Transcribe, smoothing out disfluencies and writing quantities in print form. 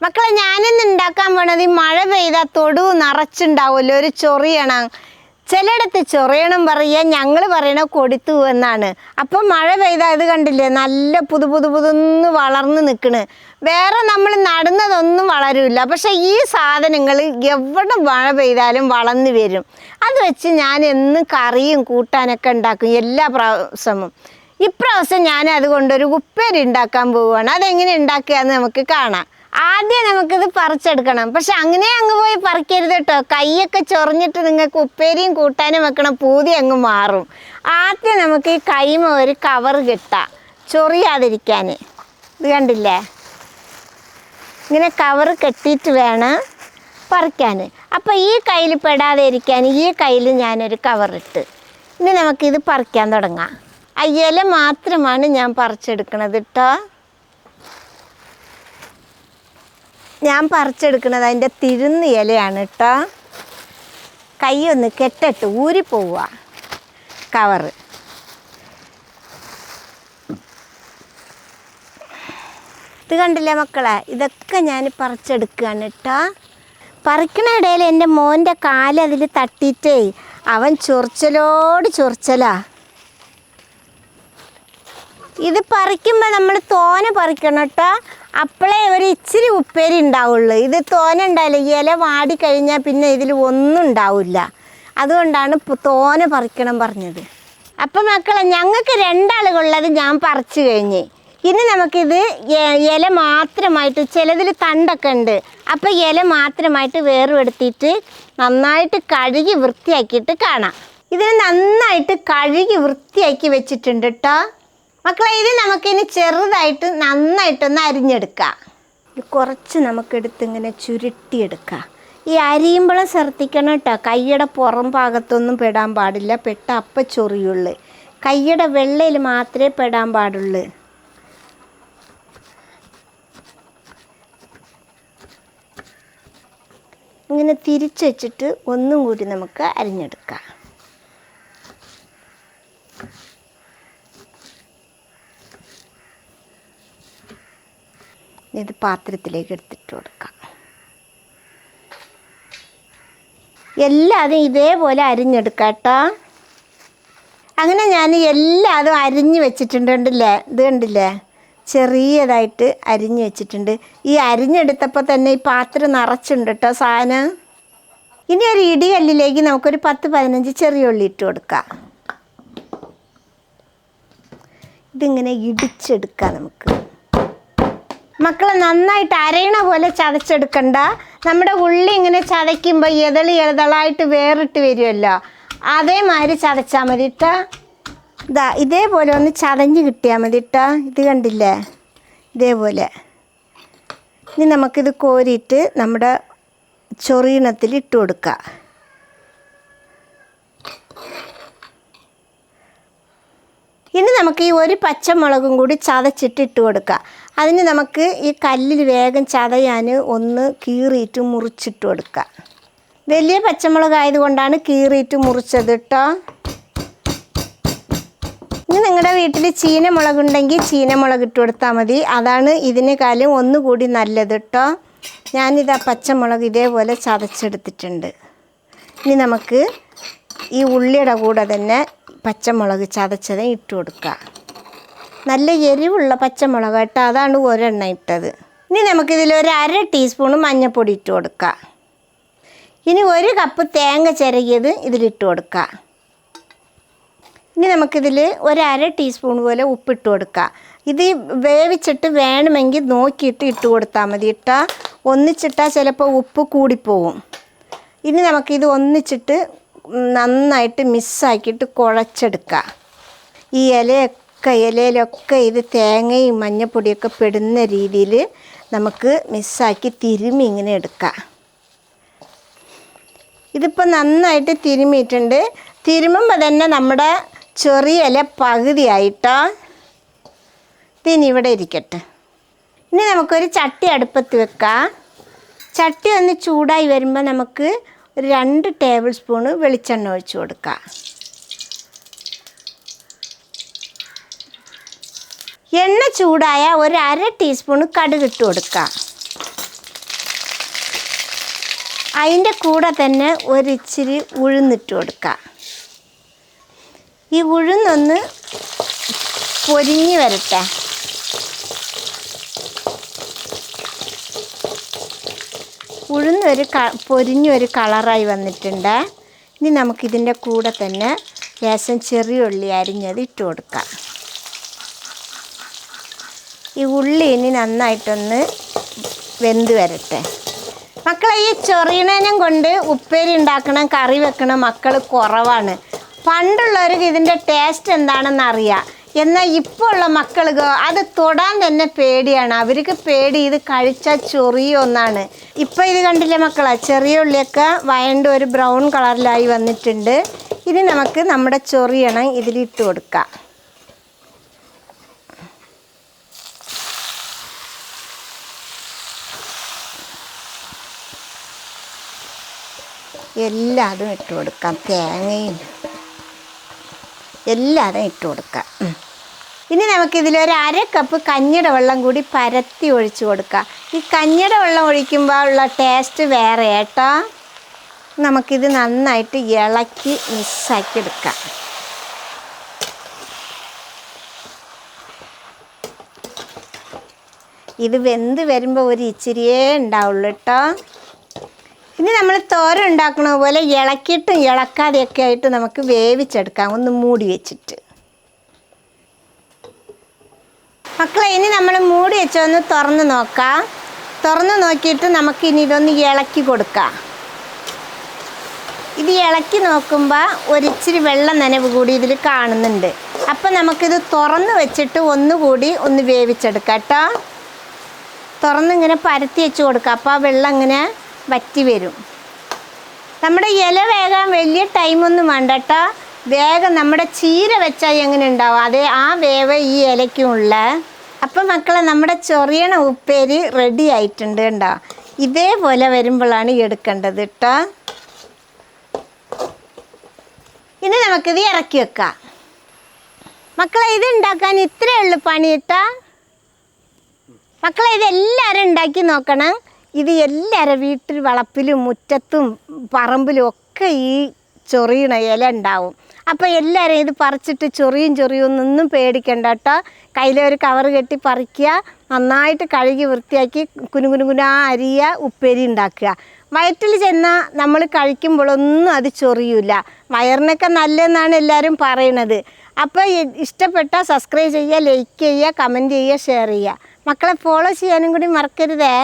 മക്കളെ, ഞാനിന്ന് ഉണ്ടാക്കാൻ പോണത് ഈ മഴ പെയ്താൽ തൊടു നിറച്ചുണ്ടാവുമല്ലോ ഒരു ചൊറിയണം. ചിലയിടത്ത് ചൊറിയണം പറയുക, ഞങ്ങൾ പറയണ കൊടുത്തു എന്നാണ്. അപ്പം മഴ പെയ്താൽ ഇത് കണ്ടില്ലേ, നല്ല പുതുന്ന് വളർന്ന് നിൽക്കണ്. വേറെ നമ്മൾ നടുന്നതൊന്നും വളരില്ല, പക്ഷെ ഈ സാധനങ്ങൾ എവിടെ മഴ പെയ്താലും വളർന്നു വരും. അത് വെച്ച് ഞാൻ എന്നും കറിയും കൂട്ടാനൊക്കെ ഉണ്ടാക്കും എല്ലാ പ്രാവശ്യവും. ഇപ്രാവശ്യം ഞാൻ അതുകൊണ്ടൊരു ഉപ്പേരി ഉണ്ടാക്കാൻ പോവുകയാണ്. അതെങ്ങനെ ഉണ്ടാക്കുകയെന്ന് നമുക്ക് കാണാം. ആദ്യം നമുക്കിത് പറിച്ചെടുക്കണം. പക്ഷെ അങ്ങനെ അങ്ങ് പോയി പറിക്കരുത് കേട്ടോ. കൈയൊക്കെ ചൊറിഞ്ഞിട്ട് നിങ്ങൾക്ക് ഉപ്പേരിയും കൂട്ടാനും വെക്കണം, പൂതി അങ്ങ് മാറും. ആദ്യം നമുക്ക് ഈ കൈമ ഒരു കവർ കെട്ടാം, ചൊറിയാതിരിക്കാൻ. ഇത് കണ്ടില്ലേ, ഇങ്ങനെ കവർ കെട്ടിയിട്ട് വേണം പറിക്കാൻ. അപ്പോൾ ഈ കയ്യിൽ പെടാതെ ഇരിക്കാൻ ഈ കയ്യിൽ ഞാനൊരു കവറിട്ട് ഇനി നമുക്കിത് പറിക്കാൻ തുടങ്ങാം. ആ ഇല മാത്രമാണ് ഞാൻ പറിച്ചെടുക്കണത് കേട്ടോ. ഞാൻ പറിച്ചെടുക്കുന്നത് അതിൻ്റെ തിരുന്ന് ഇലയാണ് കേട്ടോ. കൈ ഒന്ന് കെട്ടിട്ട് ഊരിപ്പോവുക കവറ്. ഇത് കണ്ടില്ലേ മക്കളെ, ഇതൊക്കെ ഞാൻ പറിച്ചെടുക്കുകയാണ് കേട്ടോ. പറിക്കണ ഇടയിൽ എൻ്റെ മോൻ്റെ കാലതിൽ തട്ടിയിട്ടേ അവൻ ചൊറിച്ചലാ. ഇത് പറിക്കുമ്പോൾ നമ്മൾ തോനെ പറിക്കണം കേട്ടോ. അപ്പോഴേ ഒരു ഇച്ചിരി ഉപ്പേരി ഉണ്ടാവുള്ളൂ. ഇത് തോനെ ഉണ്ടാവില്ല, ഇല വാടിക്കഴിഞ്ഞാൽ പിന്നെ ഇതിൽ ഒന്നും ഉണ്ടാവില്ല. അതുകൊണ്ടാണ് തോനെ പറിക്കണം പറഞ്ഞത്. അപ്പം മക്കളെ, ഞങ്ങൾക്ക് രണ്ടാളുകളുള്ളത് ഞാൻ പറിച്ചു കഴിഞ്ഞ്. ഇനി നമുക്കിത് ഇല മാത്രമായിട്ട്, ചിലതിൽ തണ്ടൊക്കെ ഉണ്ട്, അപ്പോൾ ഇല മാത്രമായിട്ട് വേർപെടുത്തിയിട്ട് നന്നായിട്ട് കഴുകി വൃത്തിയാക്കിയിട്ട് കാണാം. ഇതിന് നന്നായിട്ട് കഴുകി വൃത്തിയാക്കി വെച്ചിട്ടുണ്ട് കേട്ടോ. മക്കളെ, ഇത് നമുക്കിനി ചെറുതായിട്ട് നന്നായിട്ടൊന്ന് അരിഞ്ഞെടുക്കാം. കുറച്ച് നമുക്കെടുത്ത് ഇങ്ങനെ ചുരുട്ടിയെടുക്കാം. ഈ അരിയുമ്പോഴും ശ്രദ്ധിക്കണം കേട്ടോ, കൈയുടെ പുറം ഭാഗത്തൊന്നും പെടാൻ പാടില്ല. പെട്ട അപ്പം ചൊറിയുള്ളൂ. കൈയുടെ വെള്ളയിൽ മാത്രമേ പെടാൻ പാടുള്ളൂ. ഇങ്ങനെ തിരിച്ച് വെച്ചിട്ട് ഒന്നും കൂടി നമുക്ക് അരിഞ്ഞെടുക്കാം. ഇത് പാത്രത്തിലേക്ക് എടുത്തിട്ട് കൊടുക്കാം. എല്ലാതും ഇതേപോലെ അരിഞ്ഞെടുക്കാം കേട്ടോ. അങ്ങനെ ഞാൻ എല്ലാതും അരിഞ്ഞ് വെച്ചിട്ടുണ്ട്. കണ്ടില്ലേ, ഇത് കണ്ടില്ലേ, ചെറിയതായിട്ട് അരിഞ്ഞ് വെച്ചിട്ടുണ്ട്. ഈ അരിഞ്ഞെടുത്തപ്പോൾ തന്നെ ഈ പാത്രം നിറച്ചുണ്ട് കേട്ടോ സാധനം. ഇനി ഒരു ഇടികല്ലിലേക്ക് നമുക്കൊരു 10-15 ചെറിയ ഉള്ളി ഇട്ട് കൊടുക്കാം. ഇതിങ്ങനെ ഇടിച്ചെടുക്കാം നമുക്ക്. മക്കളെ, നന്നായിട്ട് അരയണ പോലെ ചതച്ചെടുക്കണ്ട. നമ്മുടെ ഉള്ളി ഇങ്ങനെ ചതയ്ക്കുമ്പോൾ എതളായിട്ട് വേറിട്ട് വരുമല്ലോ, അതേമാതിരി ചതച്ചാൽ മതി കേട്ടോ. ഇതേപോലെ ഒന്ന് ചതഞ്ഞ് കിട്ടിയാൽ മതി കേട്ടോ. ഇത് കണ്ടില്ലേ, ഇതേപോലെ. ഇനി നമുക്കിത് കോരിയിട്ട് നമ്മുടെ ചൊറിയണത്തിൽ ഇട്ട് കൊടുക്കുക. ഇനി നമുക്ക് ഈ ഒരു പച്ചമുളകും കൂടി ചതച്ചിട്ട് ഇട്ട് കൊടുക്കുക. അതിന് നമുക്ക് ഈ കല്ലിൽ വേഗം ചതയാൻ ഒന്ന് കീറിയിട്ട് മുറിച്ചിട്ട് കൊടുക്കുക. വലിയ പച്ചമുളക് ആയതുകൊണ്ടാണ് കീറിയിട്ട് മുറിച്ചത് കേട്ടോ. ഇനി നിങ്ങളുടെ വീട്ടിൽ ചീനമുളകുണ്ടെങ്കിൽ ചീനമുളക് ഇട്ട് കൊടുത്താൽ മതി. അതാണ് ഇതിനേക്കാളും ഒന്നുകൂടി നല്ലത് കേട്ടോ. ഞാനിതാ പച്ചമുളക് ഇതേപോലെ ചതച്ചെടുത്തിട്ടുണ്ട്. ഇനി നമുക്ക് ഈ ഉള്ളിയുടെ കൂടെ തന്നെ പച്ചമുളക് ചതച്ചത് ഇട്ട് കൊടുക്കുക. നല്ല എരിവുള്ള പച്ചമുളക് കേട്ടോ, അതാണ് ഒരെണ്ണം ഇട്ടത്. ഇനി നമുക്കിതിൽ ഒരു 1/2 ടീസ്പൂൺ മഞ്ഞൾപ്പൊടി ഇട്ട് കൊടുക്കുക. ഇനി 1 കപ്പ് തേങ്ങ ചിരകിയത് ഇതിലിട്ട് കൊടുക്കുക. ഇനി നമുക്കിതിൽ ഒരു 1/2 ടീസ്പൂൺ പോലെ ഉപ്പിട്ട് കൊടുക്കുക. ഇത് വേവിച്ചിട്ട് വേണമെങ്കിൽ നോക്കിയിട്ട് ഇട്ട് കൊടുത്താൽ മതി കേട്ടോ. ഒന്നിച്ചിട്ടാൽ ചിലപ്പോൾ ഉപ്പ് കൂടിപ്പോവും. ഇനി നമുക്കിത് ഒന്നിച്ചിട്ട് നന്നായിട്ട് മിക്സാക്കിയിട്ട് കുഴച്ചെടുക്കുക. ഈ ഇലയിലൊക്കെ ഇത് തേങ്ങയും മഞ്ഞൾപ്പൊടിയൊക്കെ പെടുന്ന രീതിയിൽ നമുക്ക് മിക്സാക്കി തിരുമ്മി ഇങ്ങനെ എടുക്കാം. ഇതിപ്പോൾ നന്നായിട്ട് തിരുമ്മിയിട്ടുണ്ട്. തിരുമ്മുമ്പോൾ തന്നെ നമ്മുടെ ചെറിയ ഇല പകുതിയായിട്ടോ. ഇതിനി ഇവിടെ ഇരിക്കട്ടെ. ഇനി നമുക്കൊരു ചട്ടി അടുപ്പത്ത് വെക്കാം. ചട്ടി ഒന്ന് ചൂടായി വരുമ്പോൾ നമുക്ക് ഒരു 2 ടേബിൾ സ്പൂണ് വെളിച്ചെണ്ണ ഒഴിച്ച് കൊടുക്കാം. എണ്ണ ചൂടായ ഒരു 1/2 ടീസ്പൂൺ കടുക് ഇട്ട് കൊടുക്കുക. അതിൻ്റെ കൂടെ തന്നെ ഒരിച്ചിരി ഉഴുന്നിട്ട് കൊടുക്കുക. ഈ ഉഴുന്നൊന്ന് പൊരിഞ്ഞ് വരട്ടെ. ഉഴുന്നൊരു പൊരിഞ്ഞൊരു കളറായി വന്നിട്ടുണ്ട്. ഇനി നമുക്കിതിൻ്റെ കൂടെ തന്നെ ലേശം ചെറിയ ഉള്ളി അരിഞ്ഞത് ഇട്ട് കൊടുക്കാം. ഈ ഉള്ളി ഇനി നന്നായിട്ടൊന്ന് വെന്ത് വരട്ടെ. മക്കളെ, ഈ ചൊറിയണേനും കൊണ്ട് ഉപ്പേരി ഉണ്ടാക്കണം, കറി വെക്കണം മക്കൾ കുറവാണ്. പണ്ടുള്ളവർക്ക് ഇതിൻ്റെ ടേസ്റ്റ് എന്താണെന്ന് അറിയാം. എന്നാൽ ഇപ്പോൾ ഉള്ള മക്കൾക്ക് അത് തൊടാൻ തന്നെ പേടിയാണ്. അവർക്ക് പേടി ഇത് കഴിച്ചാൽ ചൊറിയൊന്നാണ്. ഇപ്പോൾ ഇത് കണ്ടില്ലേ മക്കളെ, ചെറിയ ഉള്ളിയൊക്കെ വയണ്ട് ഒരു ബ്രൗൺ കളറിലായി വന്നിട്ടുണ്ട്. ഇനി നമുക്ക് നമ്മുടെ ചൊറിയണം ഇതിലിട്ട് കൊടുക്കാം. എല്ലാതും ഇട്ട് കൊടുക്കാം. തേങ്ങയും എല്ലാതും ഇട്ട് കൊടുക്കാം. ഇനി നമുക്കിതിലൊരു 1/2 കപ്പ് കഞ്ഞിയുടെ വെള്ളം കൂടി പരത്തി ഒഴിച്ച് കൊടുക്കാം. ഈ കഞ്ഞിയുടെ വെള്ളം ഒഴിക്കുമ്പോൾ ഉള്ള ടേസ്റ്റ് വേറെ കേട്ടോ. നമുക്കിത് നന്നായിട്ട് ഇളക്കി മിക്സാക്കി എടുക്കാം. ഇത് വെന്ത് വരുമ്പോൾ ഒരു ഇച്ചിരിയേ ഉണ്ടാവുള്ളൂ കേട്ടോ. ഇനി നമ്മൾ തോരൻ ഉണ്ടാക്കണ പോലെ ഇളക്കിയിട്ടും ഇളക്കാതെയൊക്കെ ആയിട്ട് നമുക്ക് വേവിച്ചെടുക്കാം, ഒന്ന് മൂടി വെച്ചിട്ട്. മക്കളെ, ഇനി നമ്മൾ മൂടി വെച്ചൊന്ന് തുറന്ന് നോക്കാം. തുറന്ന് നോക്കിയിട്ട് നമുക്കിനി ഇതൊന്ന് ഇളക്കി കൊടുക്കാം. ഇത് ഇളക്കി നോക്കുമ്പോൾ ഒരിച്ചിരി വെള്ളം നനവ് കൂടി ഇതിൽ കാണുന്നുണ്ട്. അപ്പം നമുക്കിത് തുറന്ന് വെച്ചിട്ട് ഒന്നുകൂടി ഒന്ന് വേവിച്ചെടുക്കാം കേട്ടോ. തുറന്നിങ്ങനെ പരത്തി വെച്ച് കൊടുക്കാം. അപ്പോൾ ആ വെള്ളം ഇങ്ങനെ വറ്റി വരും. നമ്മുടെ ഇല വേകാൻ വലിയ ടൈമൊന്നും വേണ്ട കേട്ടോ. വേഗം നമ്മുടെ ചീര വെച്ചാൽ എങ്ങനെ ഉണ്ടാവും അതേ ആ വേവ് ഈ ഇലയ്ക്കുമുള്ള. അപ്പം മക്കളെ, നമ്മുടെ ചൊറിയണ ഉപ്പേരി റെഡി ആയിട്ടുണ്ട് കേട്ടോ. ഇതേപോലെ വരുമ്പോഴാണ് എടുക്കേണ്ടത് കേട്ടോ. ഇനി നമുക്കിത് ഇറക്കി വെക്കാം. മക്കളെ, ഇത് ഉണ്ടാക്കാൻ ഇത്രയേ ഉള്ളൂ പണി കേട്ടോ. മക്കളെ, ഇതെല്ലാവരും ഉണ്ടാക്കി നോക്കണം. ഇത് എല്ലാവരും വീട്ടിൽ വളപ്പിലും മുറ്റത്തും പറമ്പിലും ഒക്കെ ഈ ചൊറിയണ ഇല ഉണ്ടാവും. അപ്പോൾ എല്ലാവരും ഇത് പറിച്ചിട്ട് ചൊറിയൊന്നും പേടിക്കണ്ട കേട്ടോ. കയ്യിലൊരു കവർ കെട്ടി പറിക്കുക, നന്നായിട്ട് കഴുകി വൃത്തിയാക്കി കുനുകുനുകുനാ അരിയുക, ഉപ്പേരി ഉണ്ടാക്കുക. വയറ്റിൽ ചെന്നാൽ നമ്മൾ കഴിക്കുമ്പോഴൊന്നും അത് ചൊറിയില്ല. വയറിനൊക്കെ നല്ലതെന്നാണ് എല്ലാവരും പറയണത്. അപ്പോൾ ഇഷ്ടപ്പെട്ടാൽ സബ്സ്ക്രൈബ് ചെയ്യുക, ലൈക്ക് ചെയ്യുക, കമൻറ്റ് ചെയ്യുക, ഷെയർ ചെയ്യുക. മക്കളെ ഫോളോ ചെയ്യാനും കൂടി മറക്കരുതേ.